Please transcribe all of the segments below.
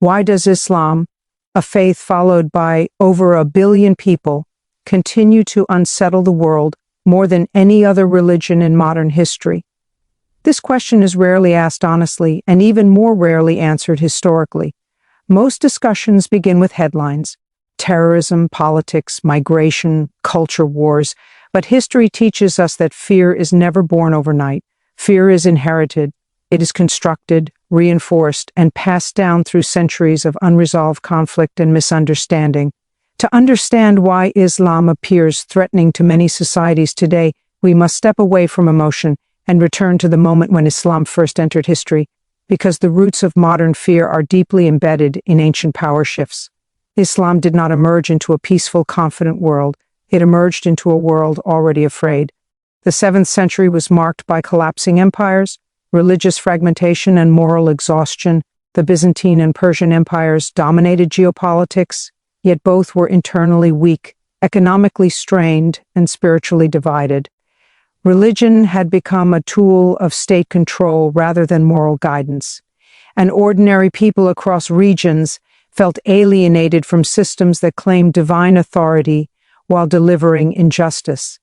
Why does Islam, a faith followed by over 1 billion people, continue to unsettle the world more than any other religion in modern history? This question is rarely asked honestly and even more rarely answered historically. Most discussions begin with headlines: terrorism, politics, migration, culture wars. But history teaches us that fear is never born overnight. Fear is inherited. It is constructed, reinforced, and passed down through centuries of unresolved conflict and misunderstanding. To understand why Islam appears threatening to many societies today, we must step away from emotion and return to the moment when Islam first entered history, because the roots of modern fear are deeply embedded in ancient power shifts. Islam did not emerge into a peaceful, confident world. It emerged into a world already afraid. The 7th century was marked by collapsing empires, religious fragmentation, and moral exhaustion. The Byzantine and Persian empires dominated geopolitics, yet both were internally weak, economically strained, and spiritually divided. Religion had become a tool of state control rather than moral guidance, and ordinary people across regions felt alienated from systems that claimed divine authority while delivering injustice.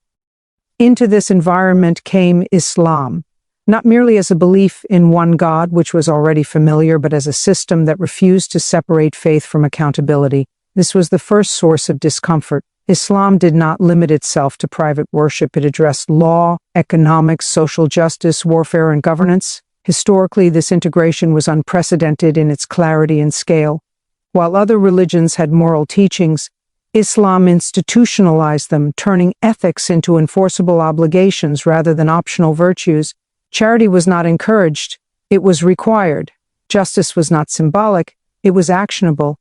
Into this environment came Islam, not merely as a belief in one God, which was already familiar, but as a system that refused to separate faith from accountability. This was the first source of discomfort. Islam did not limit itself to private worship. It addressed law, economics, social justice, warfare, and governance. Historically, this integration was unprecedented in its clarity and scale. While other religions had moral teachings, Islam institutionalized them, turning ethics into enforceable obligations rather than optional virtues. Charity was not encouraged, it was required. Justice was not symbolic, it was actionable.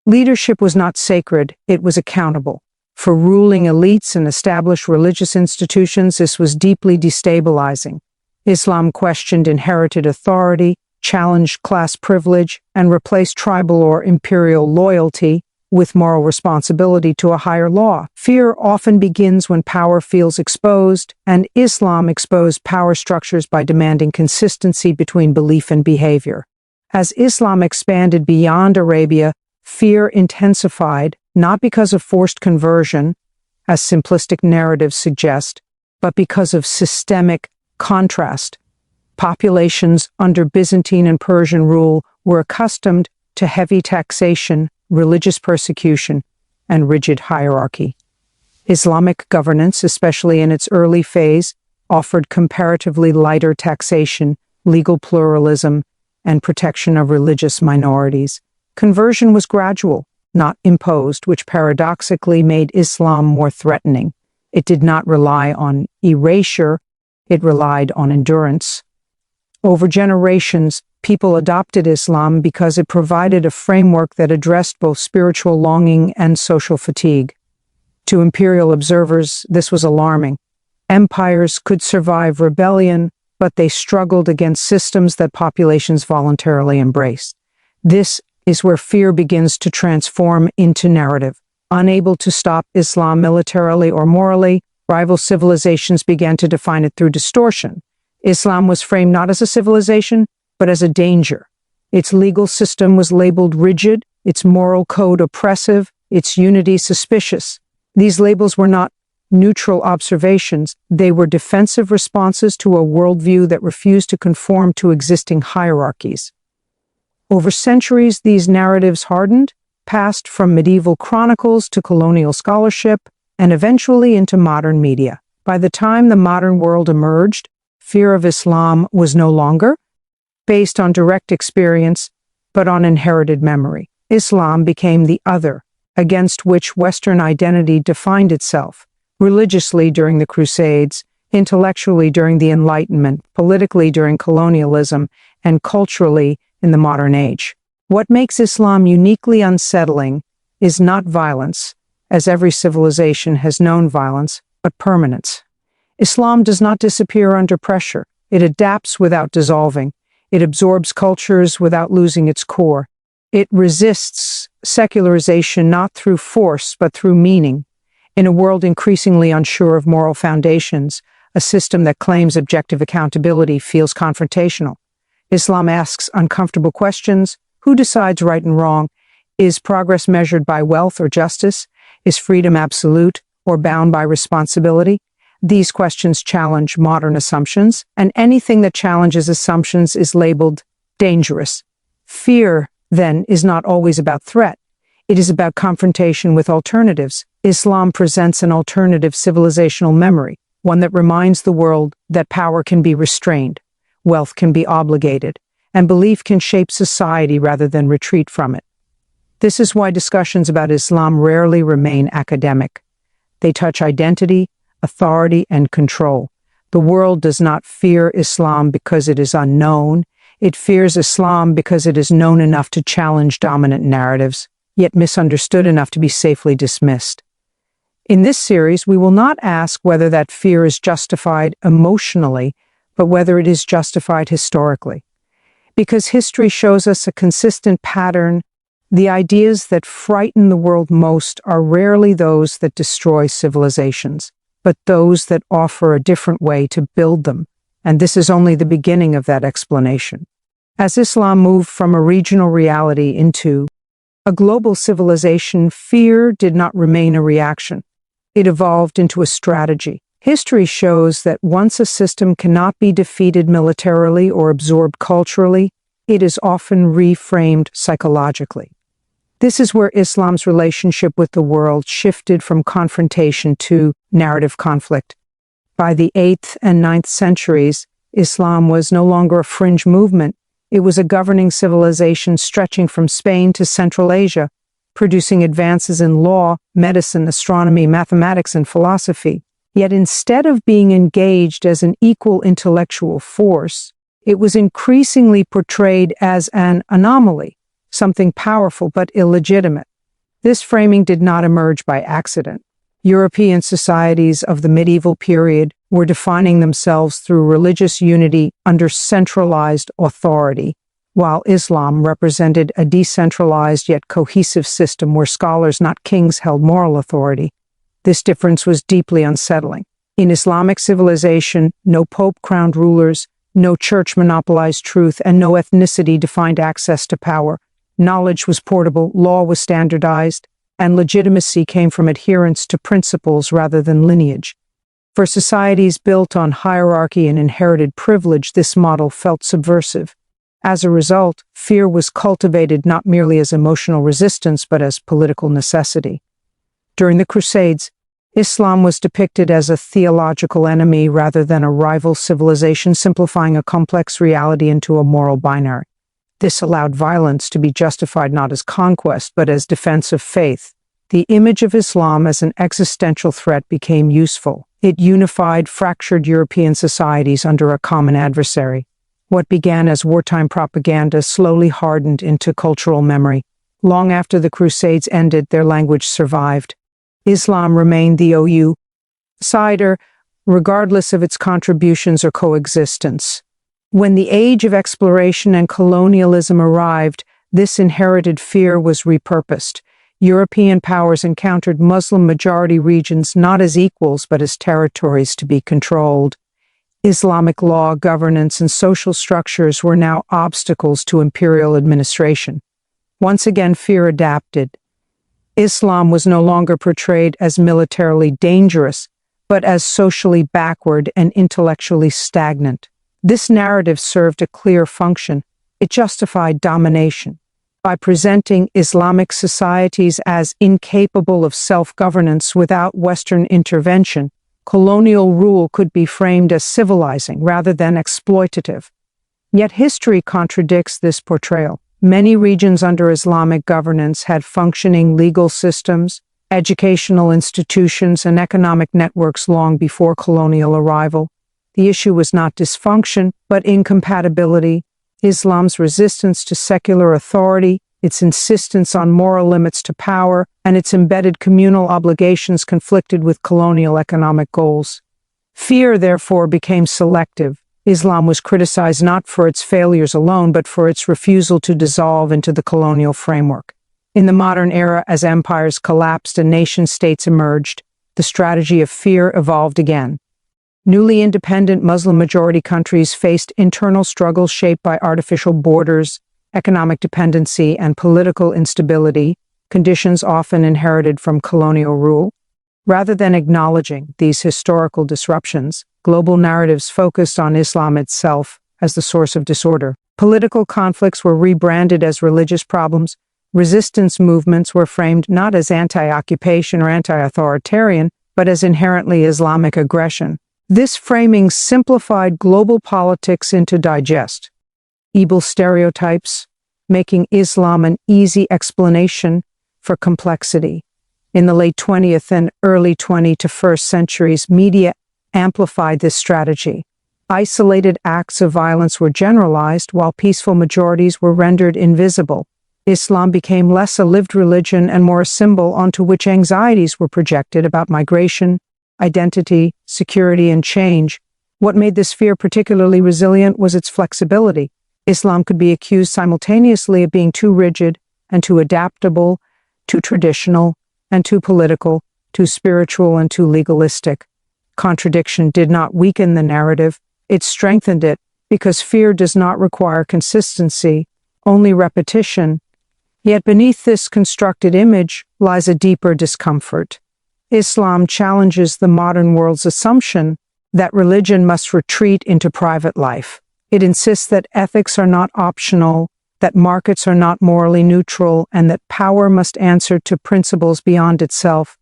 Leadership was not sacred, it was accountable. For ruling elites and established religious institutions, this was deeply destabilizing. Islam questioned inherited authority, challenged class privilege, and replaced tribal or imperial loyalty with moral responsibility to a higher law. Fear often begins when power feels exposed, and Islam exposed power structures by demanding consistency between belief and behavior. As Islam expanded beyond Arabia, fear intensified, not because of forced conversion, as simplistic narratives suggest, but because of systemic contrast. Populations under Byzantine and Persian rule were accustomed to heavy taxation, religious persecution, and rigid hierarchy. Islamic governance, especially in its early phase, offered comparatively lighter taxation, legal pluralism, and protection of religious minorities. Conversion was gradual, not imposed, which paradoxically made Islam more threatening. It did not rely on erasure, it relied on endurance. Over generations, people adopted Islam because it provided a framework that addressed both spiritual longing and social fatigue. To imperial observers, this was alarming. Empires could survive rebellion, but they struggled against systems that populations voluntarily embraced. This is where fear begins to transform into narrative. Unable to stop Islam militarily or morally, rival civilizations began to define it through distortion. Islam was framed not as a civilization, but as a danger. Its legal system was labeled rigid, its moral code oppressive, its unity suspicious. These labels were not neutral observations, they were defensive responses to a worldview that refused to conform to existing hierarchies. Over centuries, these narratives hardened, passed from medieval chronicles to colonial scholarship, and eventually into modern media. By the time the modern world emerged, fear of Islam was no longer based on direct experience, but on inherited memory. Islam became the other, against which Western identity defined itself, religiously during the Crusades, intellectually during the Enlightenment, politically during colonialism, and culturally in the modern age. What makes Islam uniquely unsettling is not violence, as every civilization has known violence, but permanence. Islam does not disappear under pressure. It adapts without dissolving. It absorbs cultures without losing its core. It resists secularization not through force, but through meaning. In a world increasingly unsure of moral foundations, a system that claims objective accountability feels confrontational. Islam asks uncomfortable questions. Who decides right and wrong? Is progress measured by wealth or justice? Is freedom absolute or bound by responsibility? These questions challenge modern assumptions, and anything that challenges assumptions is labeled dangerous. Fear, then, is not always about threat. It is about confrontation with alternatives. Islam presents an alternative civilizational memory, one that reminds the world that power can be restrained, wealth can be obligated, and belief can shape society rather than retreat from it. This is why discussions about Islam rarely remain academic. They touch identity, authority, and control. The world does not fear Islam because it is unknown. It fears Islam because it is known enough to challenge dominant narratives, yet misunderstood enough to be safely dismissed. In this series, we will not ask whether that fear is justified emotionally, but whether it is justified historically. Because history shows us a consistent pattern, the ideas that frighten the world most are rarely those that destroy civilizations, but those that offer a different way to build them, and this is only the beginning of that explanation. As Islam moved from a regional reality into a global civilization, fear did not remain a reaction. It evolved into a strategy. History shows that once a system cannot be defeated militarily or absorbed culturally, it is often reframed psychologically. This is where Islam's relationship with the world shifted from confrontation to narrative conflict. By the 8th and 9th centuries, Islam was no longer a fringe movement. It was a governing civilization stretching from Spain to Central Asia, producing advances in law, medicine, astronomy, mathematics, and philosophy. Yet instead of being engaged as an equal intellectual force, it was increasingly portrayed as an anomaly, something powerful but illegitimate. This framing did not emerge by accident. European societies of the medieval period were defining themselves through religious unity under centralized authority, while Islam represented a decentralized yet cohesive system where scholars, not kings, held moral authority. This difference was deeply unsettling. In Islamic civilization, no pope crowned rulers, no church monopolized truth, and no ethnicity defined access to power. Knowledge was portable, law was standardized, and legitimacy came from adherence to principles rather than lineage. For societies built on hierarchy and inherited privilege, this model felt subversive. As a result, fear was cultivated not merely as emotional resistance but as political necessity. During the Crusades, Islam was depicted as a theological enemy rather than a rival civilization, simplifying a complex reality into a moral binary. This allowed violence to be justified not as conquest, but as defense of faith. The image of Islam as an existential threat became useful. It unified fractured European societies under a common adversary. What began as wartime propaganda slowly hardened into cultural memory. Long after the Crusades ended, their language survived. Islam remained the outsider, regardless of its contributions or coexistence. When the age of exploration and colonialism arrived, this inherited fear was repurposed. European powers encountered Muslim-majority regions not as equals but as territories to be controlled. Islamic law, governance, and social structures were now obstacles to imperial administration. Once again, fear adapted. Islam was no longer portrayed as militarily dangerous, but as socially backward and intellectually stagnant. This narrative served a clear function. It justified domination. By presenting Islamic societies as incapable of self-governance without Western intervention, colonial rule could be framed as civilizing rather than exploitative. Yet history contradicts this portrayal. Many regions under Islamic governance had functioning legal systems, educational institutions, and economic networks long before colonial arrival. The issue was not dysfunction, but incompatibility. Islam's resistance to secular authority, its insistence on moral limits to power, and its embedded communal obligations conflicted with colonial economic goals. Fear, therefore, became selective. Islam was criticized not for its failures alone, but for its refusal to dissolve into the colonial framework. In the modern era, as empires collapsed and nation-states emerged, the strategy of fear evolved again. Newly independent Muslim-majority countries faced internal struggles shaped by artificial borders, economic dependency, and political instability, conditions often inherited from colonial rule. Rather than acknowledging these historical disruptions, global narratives focused on Islam itself as the source of disorder. Political conflicts were rebranded as religious problems. Resistance movements were framed not as anti-occupation or anti-authoritarian, but as inherently Islamic aggression. This framing simplified global politics into digest evil stereotypes, making Islam an easy explanation for complexity. In the late 20th and early 21st centuries, media amplified this strategy. Isolated acts of violence were generalized, while peaceful majorities were rendered invisible. Islam became less a lived religion and more a symbol onto which anxieties were projected about migration, identity, security, and change. What made this fear particularly resilient was its flexibility. Islam could be accused simultaneously of being too rigid and too adaptable, too traditional and too political, too spiritual and too legalistic. Contradiction did not weaken the narrative, it strengthened it, because fear does not require consistency, only repetition. Yet beneath this constructed image lies a deeper discomfort. Islam challenges the modern world's assumption that religion must retreat into private life. It insists that ethics are not optional, that markets are not morally neutral, and that power must answer to principles beyond itself.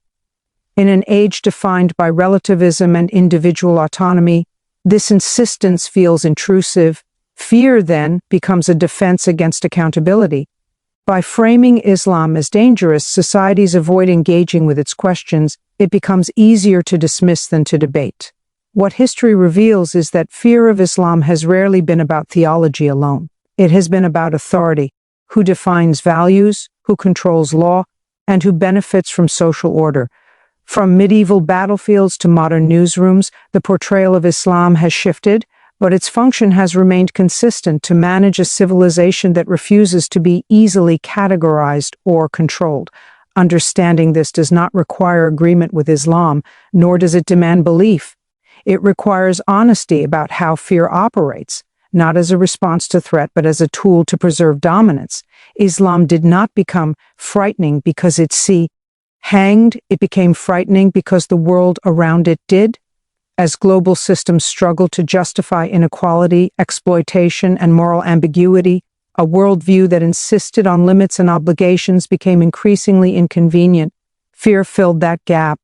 In an age defined by relativism and individual autonomy, this insistence feels intrusive. Fear, then, becomes a defense against accountability. By framing Islam as dangerous, societies avoid engaging with its questions. It becomes easier to dismiss than to debate. What history reveals is that fear of Islam has rarely been about theology alone. It has been about authority, who defines values, who controls law, and who benefits from social order. From medieval battlefields to modern newsrooms, the portrayal of Islam has shifted, but its function has remained consistent: to manage a civilization that refuses to be easily categorized or controlled. Understanding this does not require agreement with Islam, nor does it demand belief. It requires honesty about how fear operates, not as a response to threat, but as a tool to preserve dominance. Islam did not become frightening because its hanged, it became frightening because the world around it did. As global systems struggled to justify inequality, exploitation, and moral ambiguity, a worldview that insisted on limits and obligations became increasingly inconvenient. Fear filled that gap.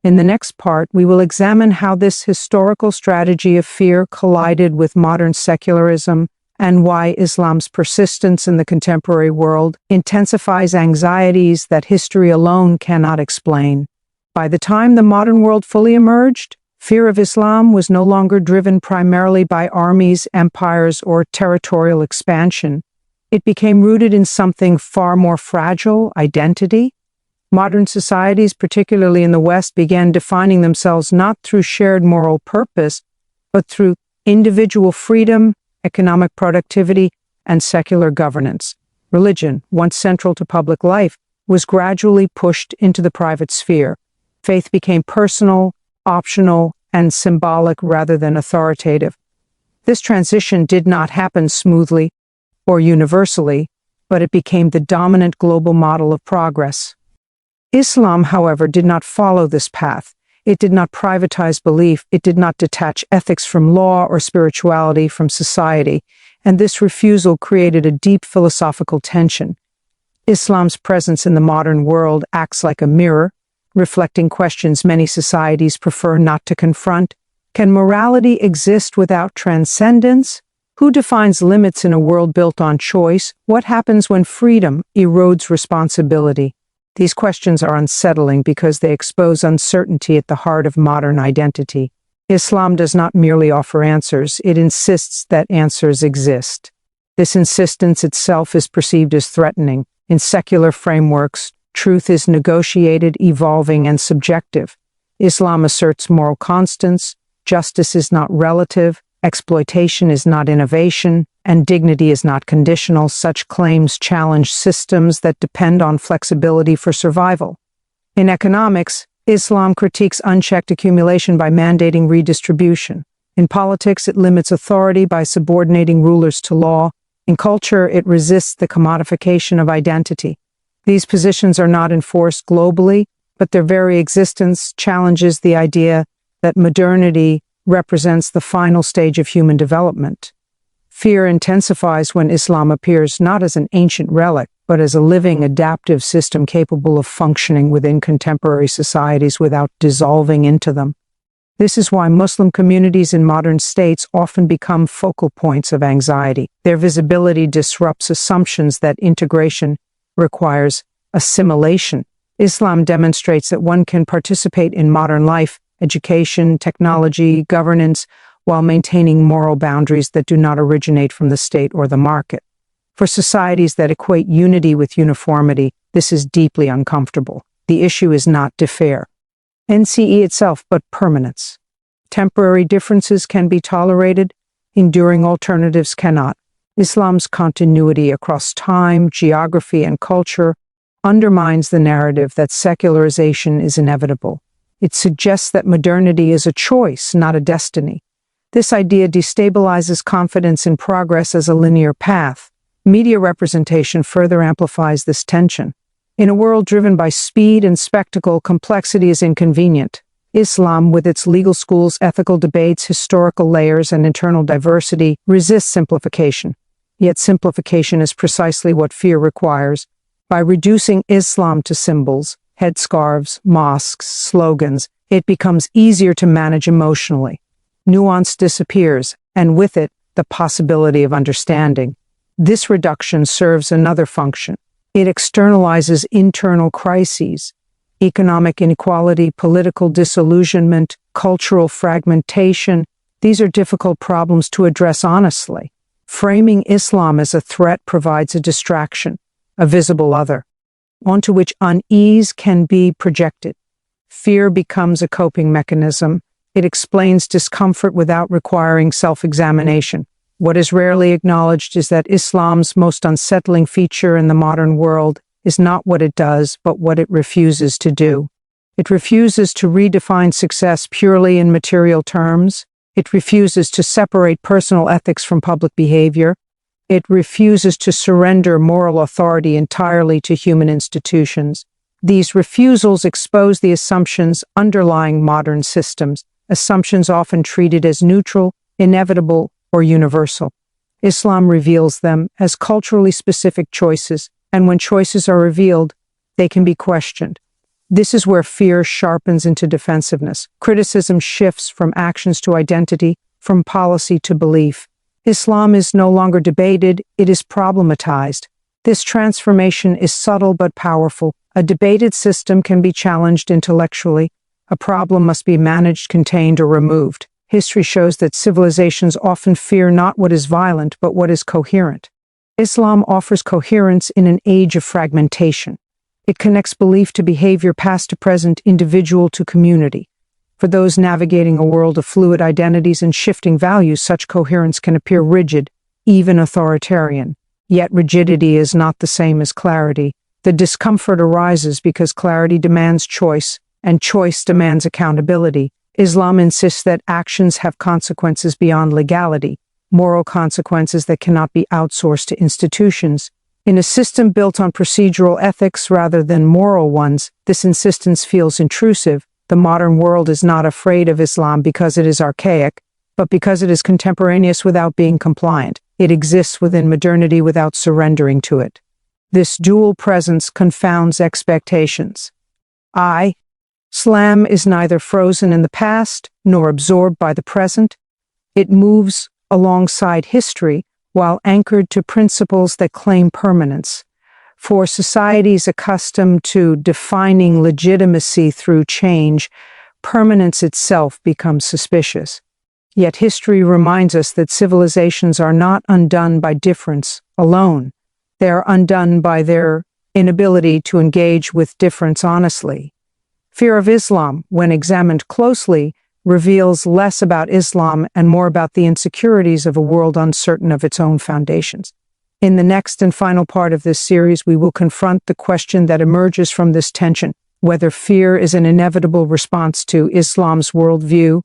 In the next part, we will examine how this historical strategy of fear collided with modern secularism and why Islam's persistence in the contemporary world intensifies anxieties that history alone cannot explain. By the time the modern world fully emerged, fear of Islam was no longer driven primarily by armies, empires, or territorial expansion. It became rooted in something far more fragile: identity. Modern societies, particularly in the West, began defining themselves not through shared moral purpose, but through individual freedom, economic productivity, and secular governance. Religion, once central to public life, was gradually pushed into the private sphere. Faith became personal, optional, and symbolic rather than authoritative. This transition did not happen smoothly or universally, but it became the dominant global model of progress. Islam, however, did not follow this path. It did not privatize belief. It did not detach ethics from law or spirituality from society, and this refusal created a deep philosophical tension. Islam's presence in the modern world acts like a mirror, reflecting questions many societies prefer not to confront. Can morality exist without transcendence? Who defines limits in a world built on choice? What happens when freedom erodes responsibility? These questions are unsettling because they expose uncertainty at the heart of modern identity. Islam does not merely offer answers, it insists that answers exist. This insistence itself is perceived as threatening. In secular frameworks, truth is negotiated, evolving, and subjective. Islam asserts moral constants, justice is not relative, exploitation is not innovation, and dignity is not conditional. Such claims challenge systems that depend on flexibility for survival. In economics, Islam critiques unchecked accumulation by mandating redistribution. In politics, it limits authority by subordinating rulers to law. In culture, it resists the commodification of identity. These positions are not enforced globally, but their very existence challenges the idea that modernity represents the final stage of human development. Fear intensifies when Islam appears not as an ancient relic, but as a living, adaptive system capable of functioning within contemporary societies without dissolving into them. This is why Muslim communities in modern states often become focal points of anxiety. Their visibility disrupts assumptions that integration requires assimilation. Islam demonstrates that one can participate in modern life, education, technology, governance, while maintaining moral boundaries that do not originate from the state or the market. For societies that equate unity with uniformity, this is deeply uncomfortable. The issue is not defer NCE itself, but permanence. Temporary differences can be tolerated, enduring alternatives cannot. Islam's continuity across time, geography, and culture undermines the narrative that secularization is inevitable. It suggests that modernity is a choice, not a destiny. This idea destabilizes confidence in progress as a linear path. Media representation further amplifies this tension. In a world driven by speed and spectacle, complexity is inconvenient. Islam, with its legal schools, ethical debates, historical layers, and internal diversity, resists simplification. Yet simplification is precisely what fear requires. By reducing Islam to symbols, headscarves, mosques, slogans, it becomes easier to manage emotionally. Nuance disappears, and with it, the possibility of understanding. This reduction serves another function. It externalizes internal crises, economic inequality, political disillusionment, cultural fragmentation. These are difficult problems to address honestly. Framing Islam as a threat provides a distraction, a visible other, onto which unease can be projected. Fear becomes a coping mechanism. It explains discomfort without requiring self-examination. What is rarely acknowledged is that Islam's most unsettling feature in the modern world is not what it does, but what it refuses to do. It refuses to redefine success purely in material terms. It refuses to separate personal ethics from public behavior. It refuses to surrender moral authority entirely to human institutions. These refusals expose the assumptions underlying modern systems, assumptions often treated as neutral, inevitable, or universal. Islam reveals them as culturally specific choices, and when choices are revealed, they can be questioned. This is where fear sharpens into defensiveness. Criticism shifts from actions to identity, from policy to belief. Islam is no longer debated, it is problematized. This transformation is subtle but powerful. A debated system can be challenged intellectually. A problem must be managed, contained, or removed. History shows that civilizations often fear not what is violent, but what is coherent. Islam offers coherence in an age of fragmentation. It connects belief to behavior, past to present, individual to community. For those navigating a world of fluid identities and shifting values, such coherence can appear rigid, even authoritarian. Yet rigidity is not the same as clarity. The discomfort arises because clarity demands choice, and choice demands accountability. Islam insists that actions have consequences beyond legality, moral consequences that cannot be outsourced to institutions. In a system built on procedural ethics rather than moral ones, this insistence feels intrusive. The modern world is not afraid of Islam because it is archaic, but because it is contemporaneous without being compliant. It exists within modernity without surrendering to it. This dual presence confounds expectations. Islam is neither frozen in the past nor absorbed by the present. It moves alongside history while anchored to principles that claim permanence. For societies accustomed to defining legitimacy through change, permanence itself becomes suspicious. Yet history reminds us that civilizations are not undone by difference alone. They are undone by their inability to engage with difference honestly. Fear of Islam, when examined closely, reveals less about Islam and more about the insecurities of a world uncertain of its own foundations. In the next and final part of this series, we will confront the question that emerges from this tension, whether fear is an inevitable response to Islam's worldview,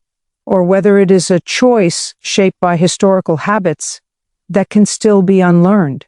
or whether it is a choice shaped by historical habits that can still be unlearned.